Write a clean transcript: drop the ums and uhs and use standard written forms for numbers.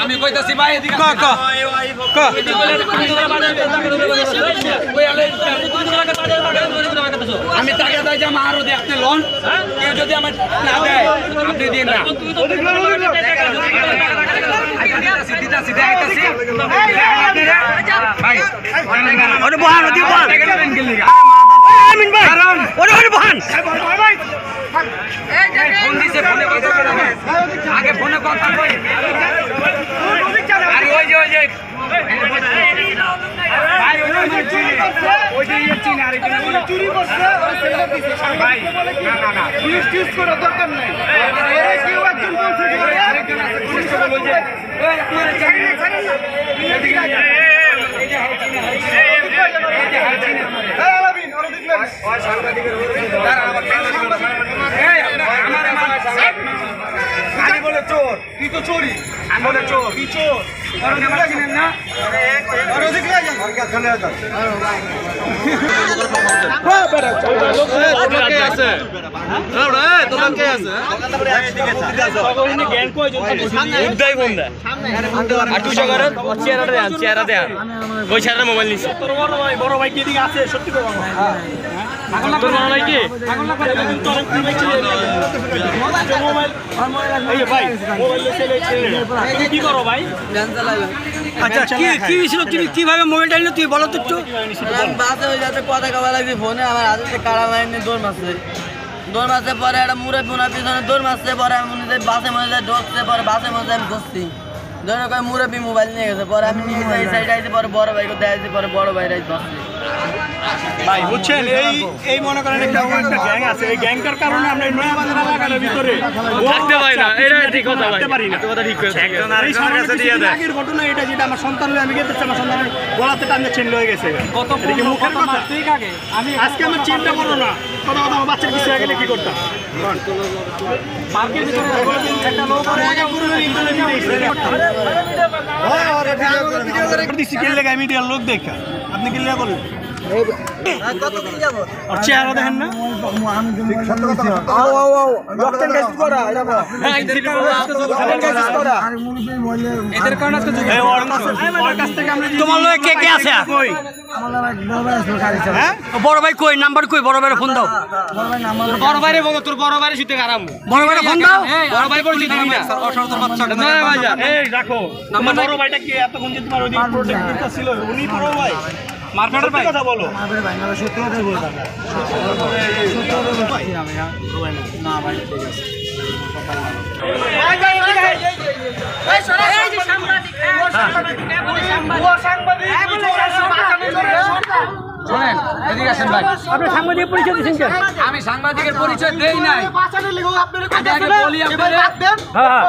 আমি কইতাছি ভাই এদিকে আমি টাকা দেয় যে আমার আরো দেখতে লোন কেউ যদি আমার না দেয় আপনি দিন না আগে ফোনে কথা কই আরে ওই যে ভাই ওই যে চিনি আরে চুরি করছে ভাই না পুলিশ টিস করার দরকার নাই কেউ একজন বলছে যে আরেকজন আছে পুলিশ বলে যে ওই আপনারা চাকরি ছাড়েন না এই যে হালচিনি এই আলাবিন ওরা দেখলেন ওই সাংবাদিকের আমি বলে চোর তুই তো চোরই আমি বলে চোর কি চোর চিনেন না মোবাইল নিচ্ছে বড় ভাই কি দিকে আছে সত্যি কি করো ভাই আচ্ছা কি ছিল তুমি কিভাবে মোবাইলটা নিলে তুই বলো তো একটু বাসে হয়ে যাচ্ছে কথা কবা লাগবে ফোনে আমার হাতে কাড়া মাইনি দৌড় মারছে পরে একটা মুড়ে বোনা পিছনে দৌড় মারছে পরে আমি বাসে মধ্যে ঢুকছে পরে বাসের মধ্যে আমি ধরছি ধরে কয় মুরব্বী মোবাইল নিয়ে গেছে পরে আমি নিয়ে যাই সাইড আইছি পরে বড় ভাইকে দেখাইছি পরে বড় ভাইরাই ধরছি ভাই বুঝছেন এই মনে করেন একটা গ্যাং আছে এই গ্যাংটার কারণে আমরা নয়া বাজার এলাকার ভিতরে থাকতে পারি না এটা ঠিক কথা ভাই কথা ঠিক কথা একজন আরেকজনের কাছে দিয়ে দেয় আগের ঘটনা এটা যেটা আমার সন্তান লয়ে আমি গেতেছি আমার সন্তানের গলাতে টানে চেন লয়ে গেছে কত মুখের কথা ঠিক আগে আমি আজকে আমার চেনটা বলো না কথা আমার বাচ্চার কিছু আগে কি করতাম মার্কেট ভিতরে একটা লোক করে আগে পুরো ইন্টারনেট দিছি কে লাগা মিডিয়ার লোক দেখা আপনি কি লাগা বলেন চেহারা দেখেন না তোমার লোক কে কে আছে বড় ভাই কই নাম্বার কই বড় ভাইয়ের ফোন দাও বড় ভাইরে বলো তোর বড় ভাইরে শুতে আরাম বড় ভাইরে ফোন দাও বড় ভাই পরিচিত দিবি না অসরত বাচ্চাটা না ভাই এই রাখো নাম্বার বড় ভাইটা কি এতক্ষণ যে তোমার ওই প্রোটেক্টরটা ছিল উনি বড় ভাই মার্কেটের ভাই কথা বলো মার্কেটের ভাই না সত্যি কথা বলতাম সত্যি ভাই না ভাই ঠিক আছে এই সরে এই যে সাংবাদিক শুনেন এদিকে আসেন ভাই আপনি সাংবাদিকের পরিচয় দিয়েছেন কেন আমি সাংবাদিকের পরিচয় দেই নাই বাঁচানোর লাগি আপনাদের কথা বলি আপনারা হ্যাঁ